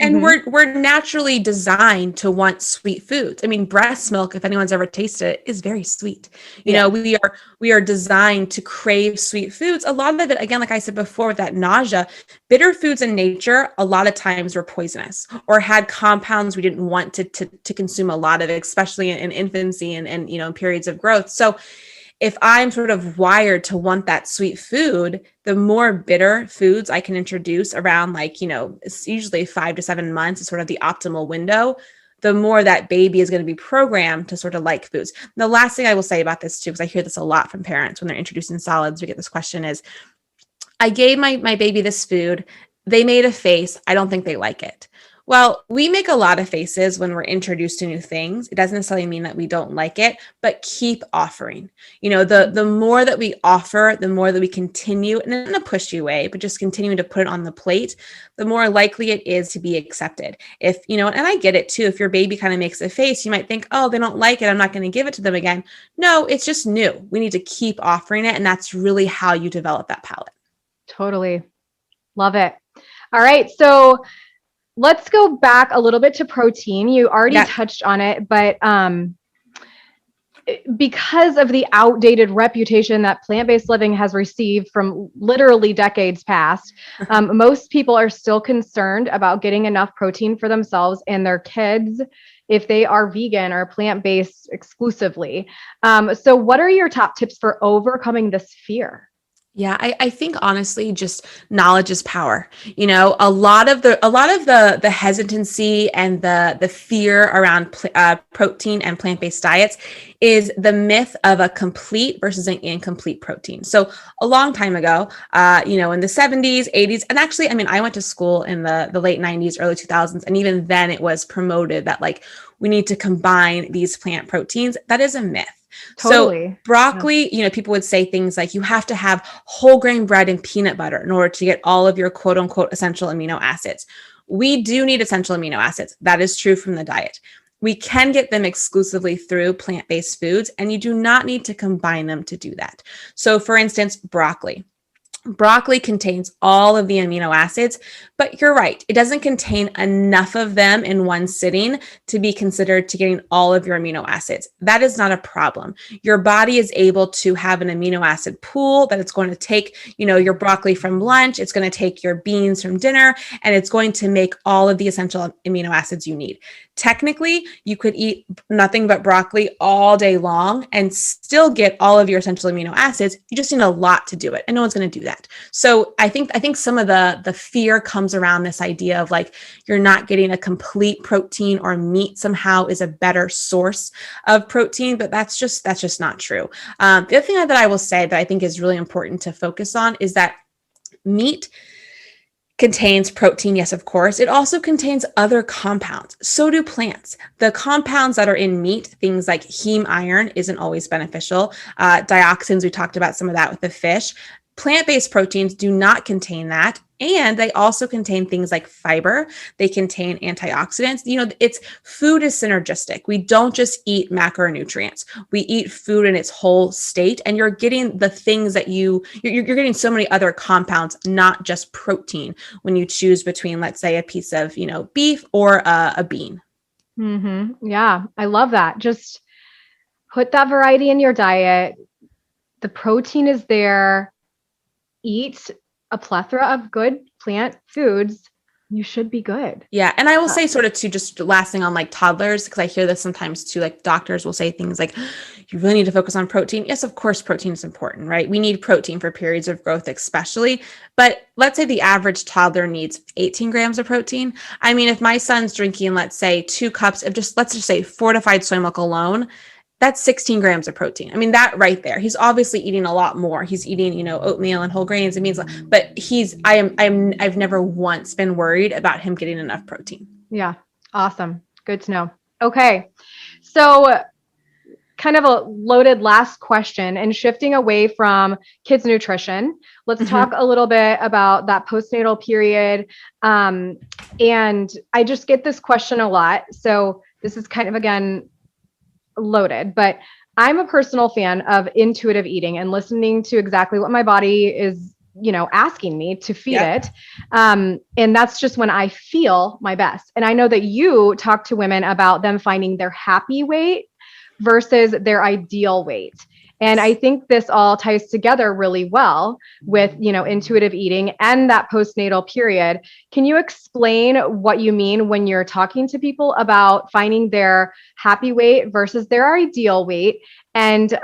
And we're naturally designed to want sweet foods. I mean, breast milk, if anyone's ever tasted it, is very sweet. We are designed to crave sweet foods. A lot of it, again, like I said before, with that nausea, bitter foods in nature, a lot of times were poisonous or had compounds we didn't want to consume a lot of, especially in infancy and periods of growth. So if I'm sort of wired to want that sweet food, the more bitter foods I can introduce around it's usually 5 to 7 months is sort of the optimal window, the more that baby is going to be programmed to sort of like foods. The last thing I will say about this too, because I hear this a lot from parents when they're introducing solids, we get this question is, I gave my baby this food, they made a face, I don't think they like it. Well, we make a lot of faces when we're introduced to new things. It doesn't necessarily mean that we don't like it, but keep offering. The more that we offer, the more that we continue, and in a pushy way, but just continuing to put it on the plate, the more likely it is to be accepted. If, and I get it too, if your baby kind of makes a face, you might think, oh, they don't like it, I'm not going to give it to them again. No, it's just new. We need to keep offering it. And that's really how you develop that palate.
Totally. Love it. All right. So let's go back a little bit to protein. You already touched on it, but because of the outdated reputation that plant-based living has received from literally decades past, most people are still concerned about getting enough protein for themselves and their kids if they are vegan or plant-based exclusively. So what are your top tips for overcoming this fear?
Yeah, I think honestly, just knowledge is power. A lot of the hesitancy and the fear around protein and plant-based diets is the myth of a complete versus an incomplete protein. So a long time ago, in the 70s, 80s, and actually, I went to school in the late 90s, early 2000s, and even then it was promoted that we need to combine these plant proteins. That is a myth.
Totally.
So broccoli, people would say things like you have to have whole grain bread and peanut butter in order to get all of your quote unquote essential amino acids. We do need essential amino acids. That is true from the diet. We can get them exclusively through plant-based foods, and you do not need to combine them to do that. So for instance, broccoli. Broccoli contains all of the amino acids, but you're right. It doesn't contain enough of them in one sitting to be considered to getting all of your amino acids. That is not a problem. Your body is able to have an amino acid pool that it's going to take, your broccoli from lunch. It's going to take your beans from dinner, and it's going to make all of the essential amino acids you need. Technically, you could eat nothing but broccoli all day long and still get all of your essential amino acids. You just need a lot to do it, and no one's going to do that. So I think some of the fear comes around this idea of like you're not getting a complete protein, or meat somehow is a better source of protein, but that's just not true. The other thing that I will say that I think is really important to focus on is that meat contains protein, yes, of course. It also contains other compounds. So do plants. The compounds that are in meat, things like heme iron, isn't always beneficial. Dioxins, we talked about some of that with the fish. Plant-based proteins do not contain that. And they also contain things like fiber. They contain antioxidants. It's food is synergistic. We don't just eat macronutrients. We eat food in its whole state, and you're getting the things that you're getting so many other compounds, not just protein, when you choose between, let's say, a piece of, beef or a bean.
Mm-hmm. Yeah, I love that. Just put that variety in your diet. The protein is there. Eat a plethora of good plant foods. You should be good.
Yeah. And I will say sort of too, just last thing on like toddlers, because I hear this sometimes too, like doctors will say things like, you really need to focus on protein. Yes, of course, protein is important, right? We need protein for periods of growth, especially. But let's say the average toddler needs 18 grams of protein. I mean, if my son's drinking, let's say 2 cups of let's just say fortified soy milk alone, that's 16 grams of protein. I mean, that right there, he's obviously eating a lot more. He's eating, oatmeal and whole grains. It means, but I've never once been worried about him getting enough protein.
Yeah. Awesome. Good to know. Okay. So kind of a loaded last question, and shifting away from kids nutrition, let's talk a little bit about that postnatal period. And I just get this question a lot. So this is kind of, again, loaded, but I'm a personal fan of intuitive eating and listening to exactly what my body is, asking me to feed it. And that's just when I feel my best. And I know that you talk to women about them finding their happy weight versus their ideal weight. And I think this all ties together really well with, intuitive eating and that postnatal period. Can you explain what you mean when you're talking to people about finding their happy weight versus their ideal weight? And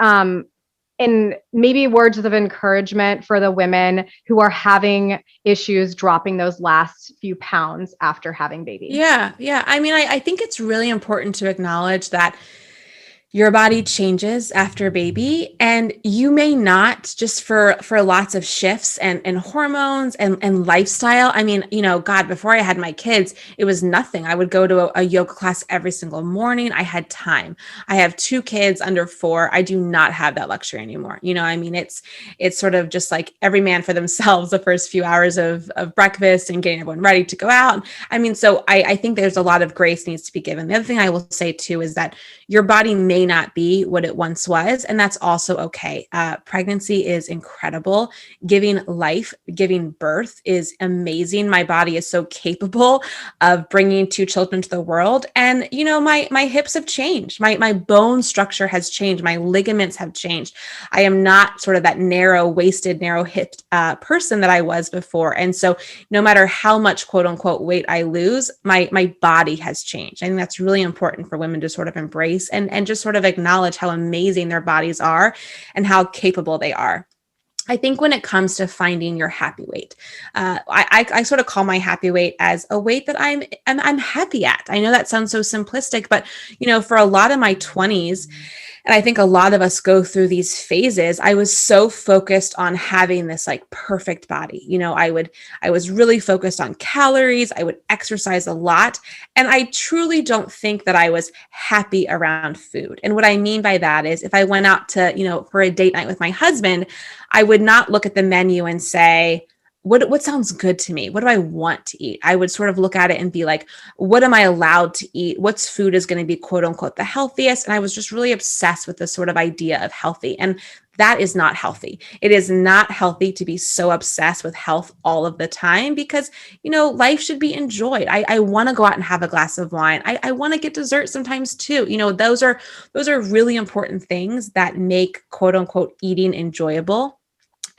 maybe words of encouragement for the women who are having issues dropping those last few pounds after having babies.
Yeah. I mean, I think it's really important to acknowledge that your body changes after baby, and you may not, just for lots of shifts and hormones and lifestyle. I mean, God, before I had my kids, it was nothing. I would go to a yoga class every single morning. I had time. I have 2 kids under 4. I do not have that luxury anymore. It's sort of just like every man for themselves, the first few hours of breakfast and getting everyone ready to go out. I mean, so I think there's a lot of grace needs to be given. The other thing I will say too is that your body may not be what it once was, and that's also okay. Pregnancy is incredible. Giving life, giving birth is amazing. My body is so capable of bringing 2 children to the world. And, my hips have changed. My bone structure has changed. My ligaments have changed. I am not sort of that narrow-waisted, narrow-hipped person that I was before. And so no matter how much quote unquote weight I lose, my body has changed. I think that's really important for women to sort of embrace and just sort of acknowledge how amazing their bodies are and how capable they are. I think when it comes to finding your happy weight, I sort of call my happy weight as a weight that I'm happy at. I know that sounds so simplistic, but for a lot of my 20s, and I think a lot of us go through these phases, I was so focused on having this like perfect body. I was really focused on calories. I would exercise a lot. And I truly don't think that I was happy around food. And what I mean by that is if I went out to, for a date night with my husband, I would not look at the menu and say, what sounds good to me? What do I want to eat? I would sort of look at it and be like, what am I allowed to eat? What's food is going to be quote unquote the healthiest? And I was just really obsessed with this sort of idea of healthy. And that is not healthy. It is not healthy to be so obsessed with health all of the time because, life should be enjoyed. I want to go out and have a glass of wine. I want to get dessert sometimes too. Those are really important things that make quote unquote eating enjoyable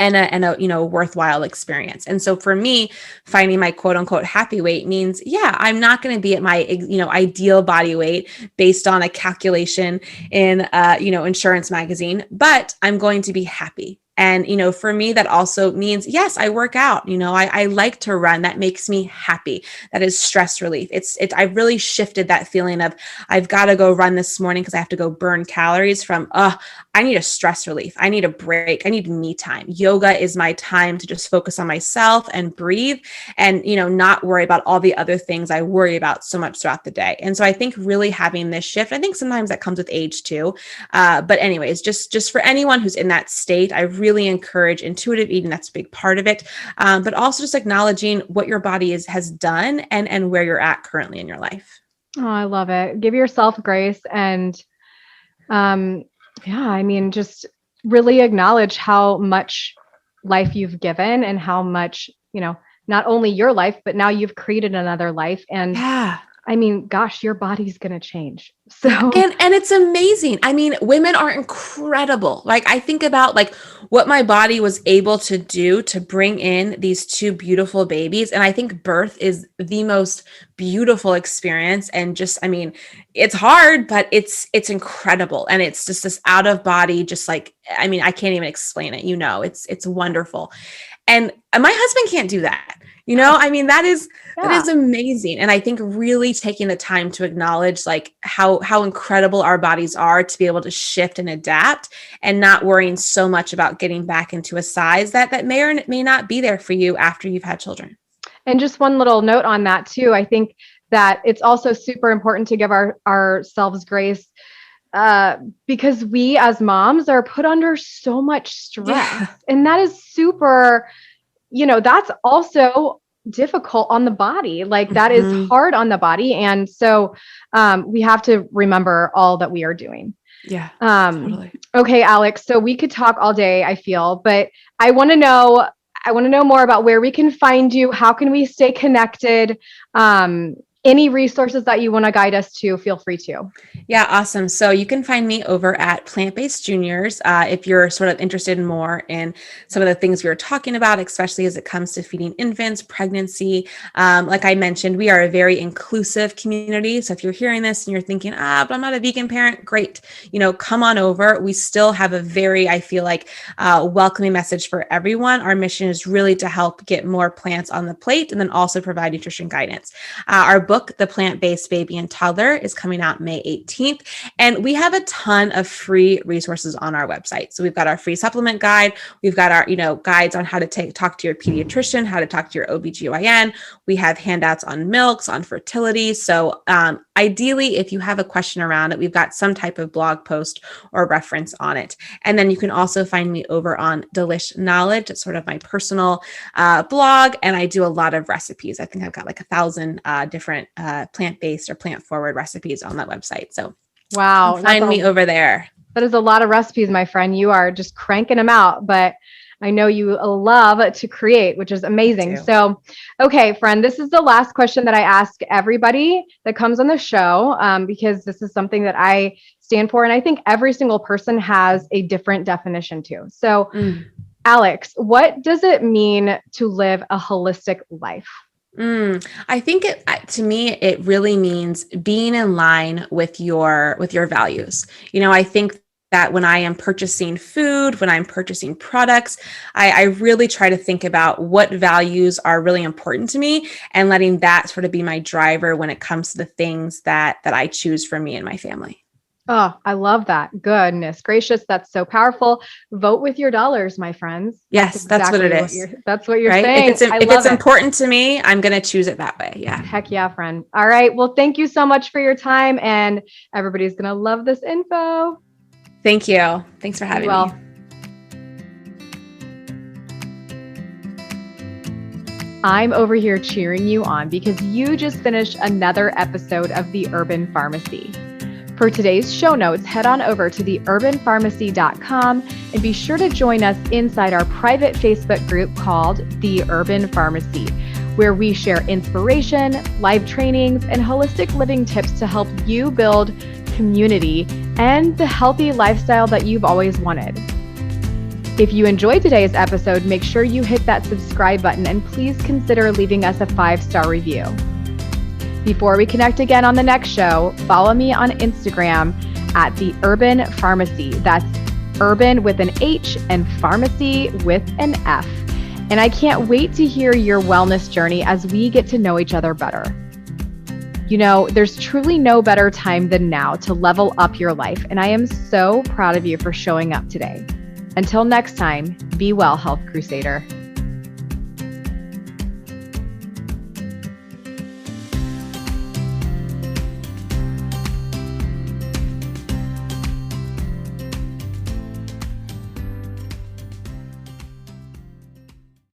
and a worthwhile experience. And so for me, finding my quote unquote happy weight means, I'm not going to be at my, ideal body weight based on a calculation in, insurance magazine, but I'm going to be happy. And, for me, that also means, yes, I work out, I like to run. That makes me happy. That is stress relief. I've really shifted that feeling of I've got to go run this morning because I have to go burn calories from, I need a stress relief. I need a break. I need me time. Yoga is my time to just focus on myself and breathe and, not worry about all the other things I worry about so much throughout the day. And so I think really having this shift, I think sometimes that comes with age too. But anyways, just for anyone who's in that state, I really encourage intuitive eating. That's a big part of it. But also just acknowledging what your body has done and where you're at currently in your life.
Oh, I love it. Give yourself grace and, just really acknowledge how much life you've given and how much, not only your life, but now you've created another life. And gosh, your body's going to change. So,
and it's amazing. Women are incredible. Like I think about what my body was able to do to bring in these two beautiful babies. And I think birth is the most beautiful experience. And just, it's hard, but it's incredible. And it's just this out of body, just I can't even explain it. It's wonderful. And my husband can't do that. That is amazing. And I think really taking the time to acknowledge how incredible our bodies are to be able to shift and adapt and not worrying so much about getting back into a size that may or may not be there for you after you've had children.
And just one little note on that too. I think that it's also super important to give ourselves grace because we as moms are put under so much stress. And that is super, that's also difficult on the body. That is hard on the body. And so we have to remember all that we are doing.
Yeah, totally.
Okay, Alex. So we could talk all day, I feel, but I want to know more about where we can find you. How can we stay connected? Any resources that you want to guide us to, feel free to.
Yeah, awesome. So you can find me over at Plant-Based Juniors if you're sort of interested more in some of the things we were talking about, especially as it comes to feeding infants, pregnancy. Like I mentioned, we are a very inclusive community. So if you're hearing this and you're thinking, but I'm not a vegan parent, great. Come on over. We still have a very, I feel like, welcoming message for everyone. Our mission is really to help get more plants on the plate and then also provide nutrition guidance. Our book, The Plant-Based Baby and Toddler, is coming out May 18th. And we have a ton of free resources on our website. So we've got our free supplement guide. We've got our, guides on how to talk to your pediatrician, how to talk to your OBGYN. We have handouts on milks, on fertility. So ideally, if you have a question around it, we've got some type of blog post or reference on it. And then you can also find me over on Delish Knowledge. It's sort of my personal blog. And I do a lot of recipes. I think I've got 1,000 different plant-based or plant-forward recipes on that website. So
wow,
find me over there.
That is a lot of recipes, my friend. You are just cranking them out, but I know you love to create, which is amazing. So, okay, friend, this is the last question that I ask everybody that comes on the show, because this is something that I stand for. And I think every single person has a different definition too. So, Alex, what does it mean to live a holistic life?
I think to me, it really means being in line with your values. I think that when I am purchasing food, when I'm purchasing products, I really try to think about what values are really important to me and letting that sort of be my driver when it comes to the things that I choose for me and my family.
Oh, I love that. Goodness gracious. That's so powerful. Vote with your dollars, my friends.
Yes, that's what it is.
That's what you're
right?
saying.
If it's important to me, I'm going to choose it that way. Yeah.
Heck yeah, friend. All right. Well, thank you so much for your time. And everybody's going to love this info.
Thank you. Thanks for having me.
I'm over here cheering you on because you just finished another episode of The Urban Pharmacy. For today's show notes, head on over to theurbanpharmacy.com and be sure to join us inside our private Facebook group called The Urban Pharmacy, where we share inspiration, live trainings, and holistic living tips to help you build community and the healthy lifestyle that you've always wanted. If you enjoyed today's episode, make sure you hit that subscribe button and please consider leaving us a 5-star review. Before we connect again on the next show, follow me on Instagram at The Urban Pharmacy. That's urban with an H and pharmacy with an F. And I can't wait to hear your wellness journey as we get to know each other better. You know, there's truly no better time than now to level up your life, and I am so proud of you for showing up today. Until next time, be well, Health Crusader.